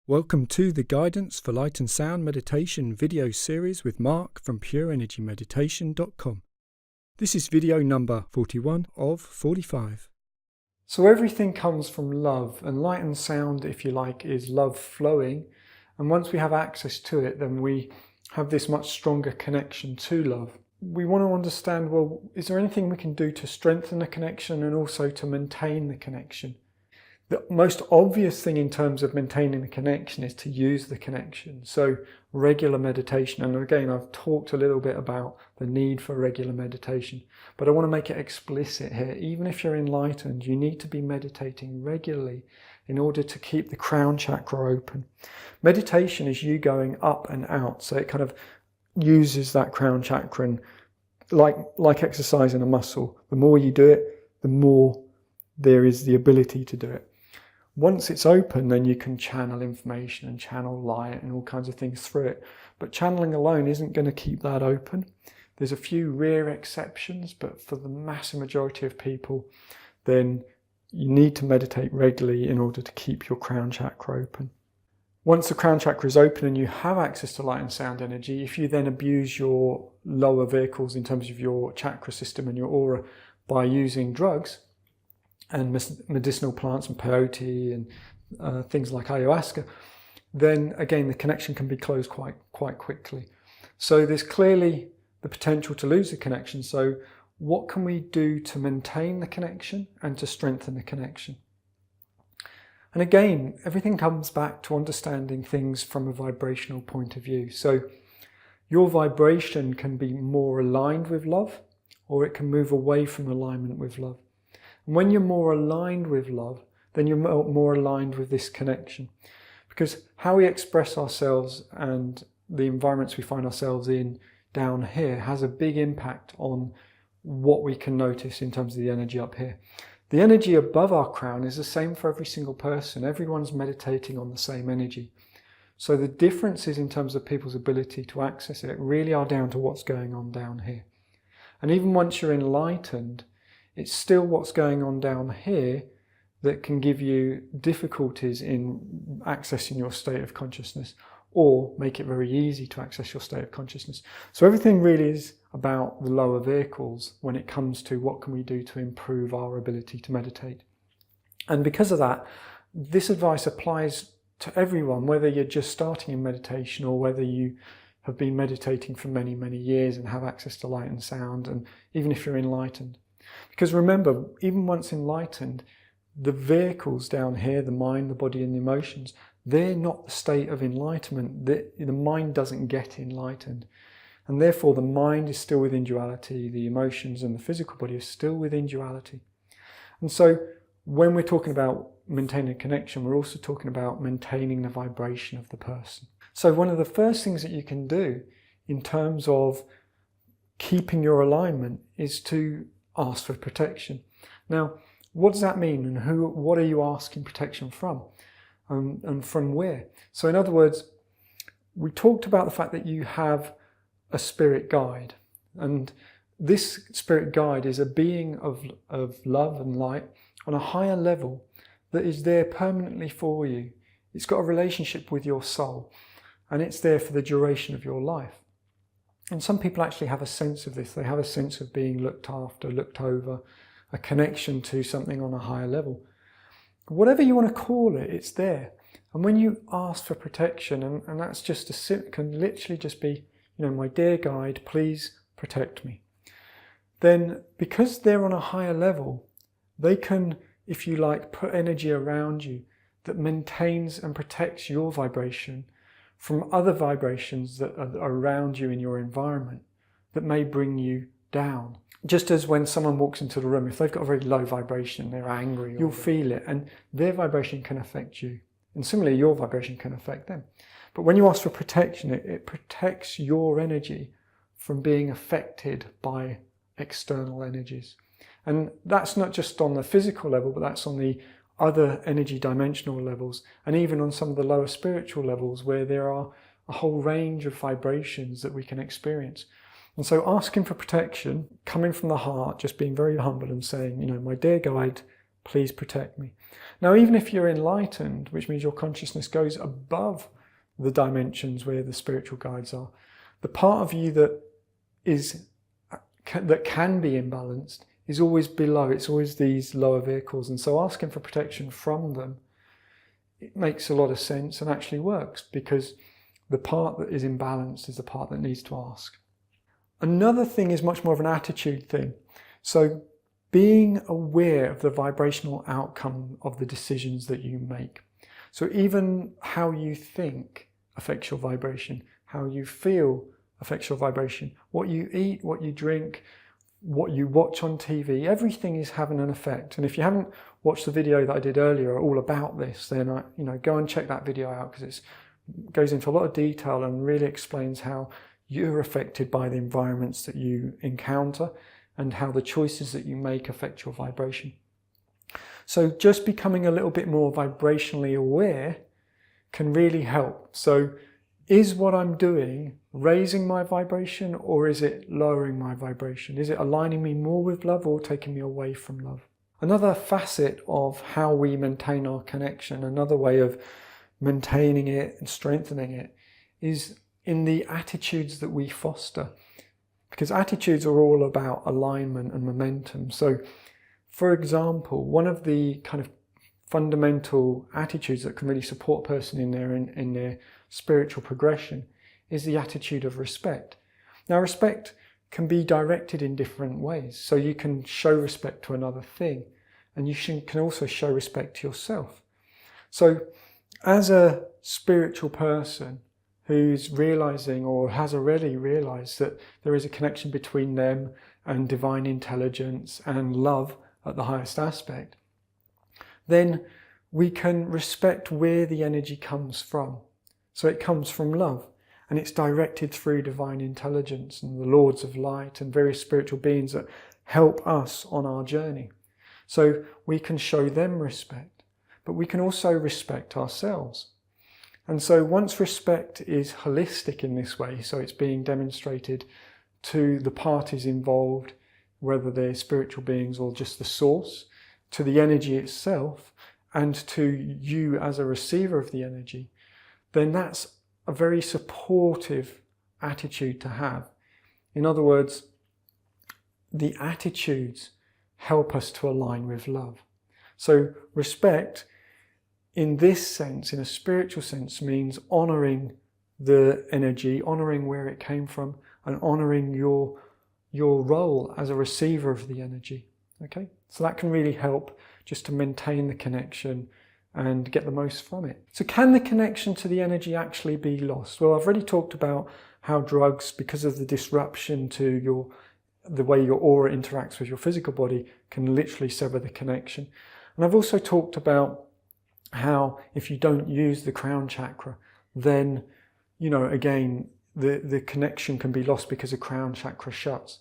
Welcome to the Guidance for Light and Sound Meditation video series with Mark from PureEnergyMeditation.com. This is video number 41 of 45. So everything comes from love, and light and sound, if you like, is love flowing. And once we have access to it, then we have this much stronger connection to love. We want to understand, well, is there anything we can do to strengthen the connection and also to maintain the connection? The most obvious thing in terms of maintaining the connection is to use the connection. So regular meditation, and again, I've talked a little bit about the need for regular meditation, but I want to make it explicit here. Even if you're enlightened, you need to be meditating regularly in order to keep the crown chakra open. Meditation is you going up and out, so it kind of uses that crown chakra, and like exercising a muscle, the more you do it, the more there is the ability to do it. Once it's open, then you can channel information and channel light and all kinds of things through it. But channeling alone isn't going to keep that open. There's a few rare exceptions, but for the massive majority of people, then you need to meditate regularly in order to keep your crown chakra open. Once the crown chakra is open and you have access to light and sound energy, if you then abuse your lower vehicles in terms of your chakra system and your aura by using drugs, and medicinal plants and peyote and things like ayahuasca, then again the connection can be closed quite quickly. So there's clearly the potential to lose the connection. So what can we do to maintain the connection and to strengthen the connection? And again, everything comes back to understanding things from a vibrational point of view. So your vibration can be more aligned with love, or it can move away from alignment with love. And when you're more aligned with love, then you're more aligned with this connection. Because how we express ourselves and the environments we find ourselves in down here has a big impact on what we can notice in terms of the energy up here. The energy above our crown is the same for every single person. Everyone's meditating on the same energy. So the differences in terms of people's ability to access it really are down to what's going on down here. And even once you're enlightened, it's still what's going on down here that can give you difficulties in accessing your state of consciousness, or make it very easy to access your state of consciousness. So everything really is about the lower vehicles when it comes to what can we do to improve our ability to meditate. And because of that, this advice applies to everyone, whether you're just starting in meditation or whether you have been meditating for many, many years and have access to light and sound, and even if you're enlightened. Because remember, even once enlightened, the vehicles down here, the mind, the body and the emotions, they're not the state of enlightenment. The mind doesn't get enlightened. And therefore the mind is still within duality, the emotions and the physical body are still within duality. And so when we're talking about maintaining a connection, we're also talking about maintaining the vibration of the person. So one of the first things that you can do in terms of keeping your alignment is to ask for protection. Now, what does that mean, and what are you asking protection from, and from where? So in other words, we talked about the fact that you have a spirit guide, and this spirit guide is a being of love and light on a higher level that is there permanently for you. It's got a relationship with your soul, and it's there for the duration of your life. And some people actually have a sense of this. They have a sense of being looked after, looked over, a connection to something on a higher level. Whatever you want to call it, it's there. And when you ask for protection, and that's just can literally just be, my dear guide, please protect me. Then because they're on a higher level, they can, if you like, put energy around you that maintains and protects your vibration from other vibrations that are around you in your environment that may bring you down. Just as when someone walks into the room, if they've got a very low vibration, they're angry, you'll feel it, and their vibration can affect you. And similarly, your vibration can affect them. But when you ask for protection, it protects your energy from being affected by external energies. And that's not just on the physical level, but that's on the other energy dimensional levels, and even on some of the lower spiritual levels where there are a whole range of vibrations that we can experience. And so asking for protection, coming from the heart, just being very humble and saying, my dear guide, please protect me. Now, even if you're enlightened, which means your consciousness goes above the dimensions where the spiritual guides are, the part of you that can be imbalanced is always below. It's always these lower vehicles. And so asking for protection from them, it makes a lot of sense and actually works, because the part that is imbalanced is the part that needs to ask. Another thing is much more of an attitude thing. So being aware of the vibrational outcome of the decisions that you make. So even how you think affects your vibration, how you feel affects your vibration, what you eat, what you drink, what you watch on TV, everything is having an effect. And if you haven't watched the video that I did earlier all about this, then go and check that video out, because it goes into a lot of detail and really explains how you're affected by the environments that you encounter and how the choices that you make affect your vibration. So just becoming a little bit more vibrationally aware can really help. So is what I'm doing raising my vibration, or is it lowering my vibration? Is it aligning me more with love or taking me away from love? Another facet of how we maintain our connection, another way of maintaining it and strengthening it, is in the attitudes that we foster. Because attitudes are all about alignment and momentum. So, for example, one of the kind of fundamental attitudes that can really support a person in their spiritual progression is the attitude of respect. Now, respect can be directed in different ways. So you can show respect to another thing, and you can also show respect to yourself. So as a spiritual person who's realizing, or has already realized, that there is a connection between them and divine intelligence and love at the highest aspect, then we can respect where the energy comes from. So it comes from love, and it's directed through divine intelligence and the Lords of Light and various spiritual beings that help us on our journey. So we can show them respect, but we can also respect ourselves. And so once respect is holistic in this way, so it's being demonstrated to the parties involved, whether they're spiritual beings or just the source, to the energy itself, and to you as a receiver of the energy, then that's a very supportive attitude to have. In other words, the attitudes help us to align with love. So respect, in this sense, in a spiritual sense, means honouring the energy, honouring where it came from, and honouring your role as a receiver of the energy. Okay? So that can really help just to maintain the connection and get the most from it. So can the connection to the energy actually be lost? Well, I've already talked about how drugs, because of the disruption to the way your aura interacts with your physical body, can literally sever the connection. And I've also talked about how if you don't use the crown chakra, then, again, the connection can be lost because the crown chakra shuts.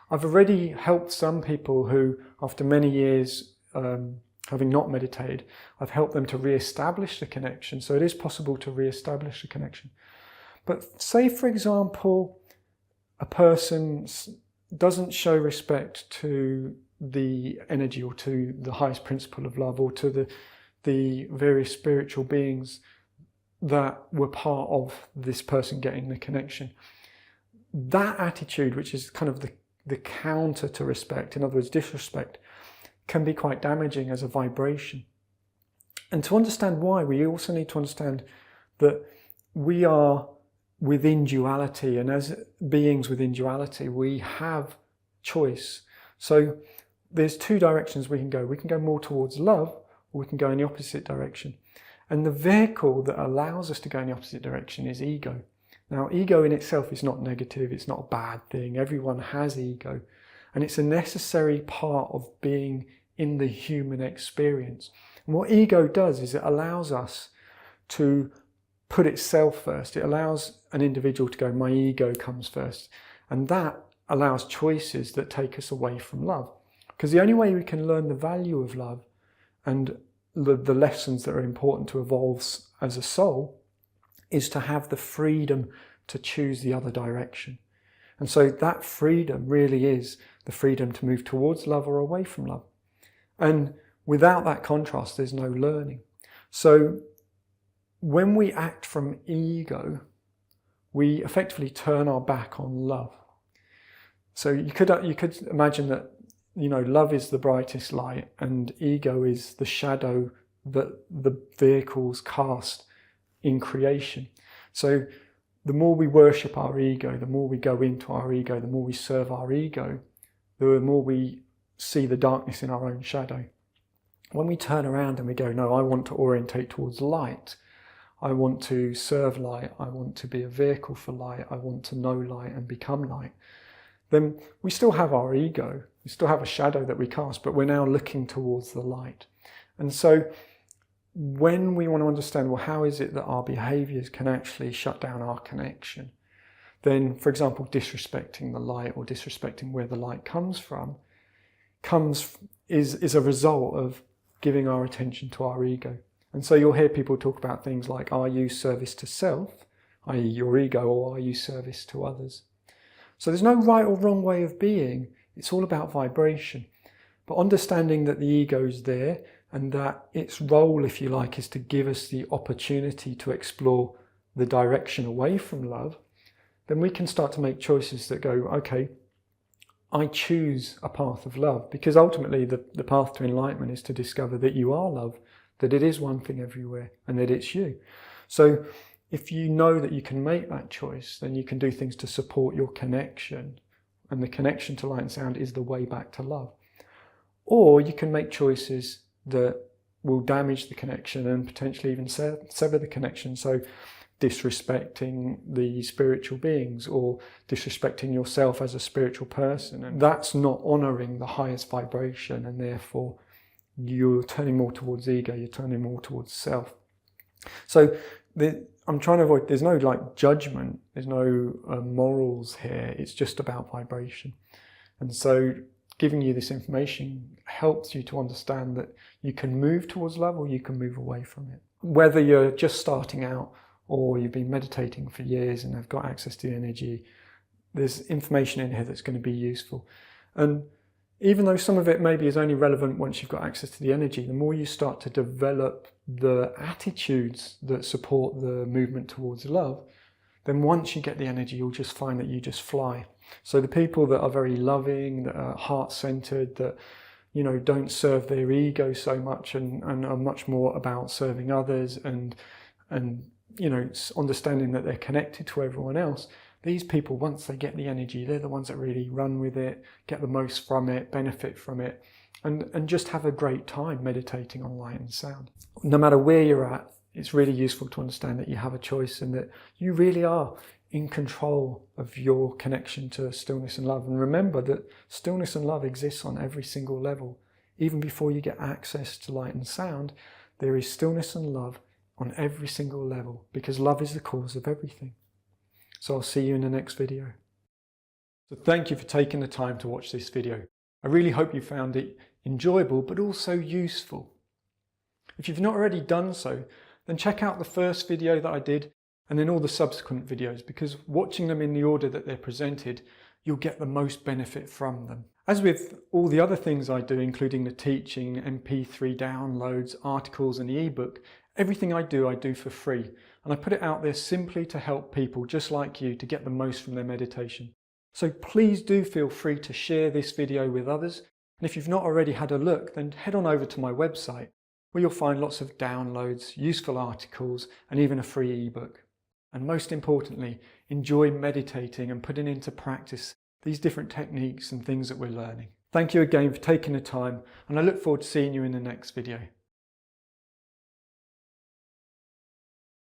I've already helped some people who, after many years having not meditated, I've helped them to re-establish the connection. So it is possible to re-establish the connection. But say, for example, a person doesn't show respect to the energy or to the highest principle of love or to the various spiritual beings that were part of this person getting the connection. That attitude, which is kind of the counter to respect, in other words, disrespect, can be quite damaging as a vibration. And to understand why, we also need to understand that we are within duality, and as beings within duality, we have choice. So there's two directions we can go. We can go more towards love, or we can go in the opposite direction. And the vehicle that allows us to go in the opposite direction is ego. Now, ego in itself is not negative, it's not a bad thing. Everyone has ego, and it's a necessary part of being in the human experience. And what ego does is it allows us to put itself first. It allows an individual to go, my ego comes first. And that allows choices that take us away from love. Because the only way we can learn the value of love and the lessons that are important to evolve as a soul is to have the freedom to choose the other direction. And so that freedom really is the freedom to move towards love or away from love. And Without that contrast, there's no learning. So when we act from ego, we effectively turn our back on love. So you could imagine that, you know, love is the brightest light and ego is the shadow that the vehicles cast in creation. So the more we worship our ego, the more we go into our ego, the more we serve our ego, the more we see the darkness in our own shadow. When we turn around and we go, no, I want to orientate towards light, I want to serve light, I want to be a vehicle for light, I want to know light and become light, then we still have our ego, we still have a shadow that we cast, but we're now looking towards the light. And so when we want to understand, well, how is it that our behaviours can actually shut down our connection, then, for example, disrespecting the light or disrespecting where the light comes from is a result of giving our attention to our ego. And so you'll hear people talk about things like, are you service to self, i.e. your ego, or are you service to others? So there's no right or wrong way of being. It's all about vibration. But understanding that the ego is there and that its role, if you like, is to give us the opportunity to explore the direction away from love, then we can start to make choices that go, okay, I choose a path of love, because ultimately the path to enlightenment is to discover that you are love, that it is one thing everywhere and that it's you. So if you know that you can make that choice, then you can do things to support your connection, and the connection to light and sound is the way back to love. Or you can make choices that will damage the connection and potentially even sever the connection. So disrespecting the spiritual beings or disrespecting yourself as a spiritual person. And that's not honouring the highest vibration, and therefore you're turning more towards ego, you're turning more towards self. So I'm trying to avoid, there's no like judgment, there's no morals here, it's just about vibration. And so giving you this information helps you to understand that you can move towards love or you can move away from it. Whether you're just starting out or you've been meditating for years and have got access to the energy, there's information in here that's going to be useful. And even though some of it maybe is only relevant once you've got access to the energy, the more you start to develop the attitudes that support the movement towards love, then once you get the energy, you'll just find that you just fly. So the people that are very loving, that are heart-centered, that, you know, don't serve their ego so much and are much more about serving others and you know, understanding that they're connected to everyone else, these people, once they get the energy, they're the ones that really run with it, get the most from it, benefit from it, and just have a great time meditating on light and sound. No matter where you're at, it's really useful to understand that you have a choice and that you really are in control of your connection to stillness and love. And remember that stillness and love exists on every single level. Even before you get access to light and sound, there is stillness and love on every single level, because love is the cause of everything. So I'll see you in the next video. So thank you for taking the time to watch this video. I really hope you found it enjoyable, but also useful. If you've not already done so, then check out the first video that I did and then all the subsequent videos, because watching them in the order that they're presented, you'll get the most benefit from them. As with all the other things I do, including the teaching, MP3 downloads, articles and the ebook, everything I do for free, and I put it out there simply to help people just like you to get the most from their meditation. So please do feel free to share this video with others, and if you've not already had a look, then head on over to my website where you'll find lots of downloads, useful articles and even a free ebook. And most importantly, enjoy meditating and putting into practice these different techniques and things that we're learning. Thank you again for taking the time, and I look forward to seeing you in the next video.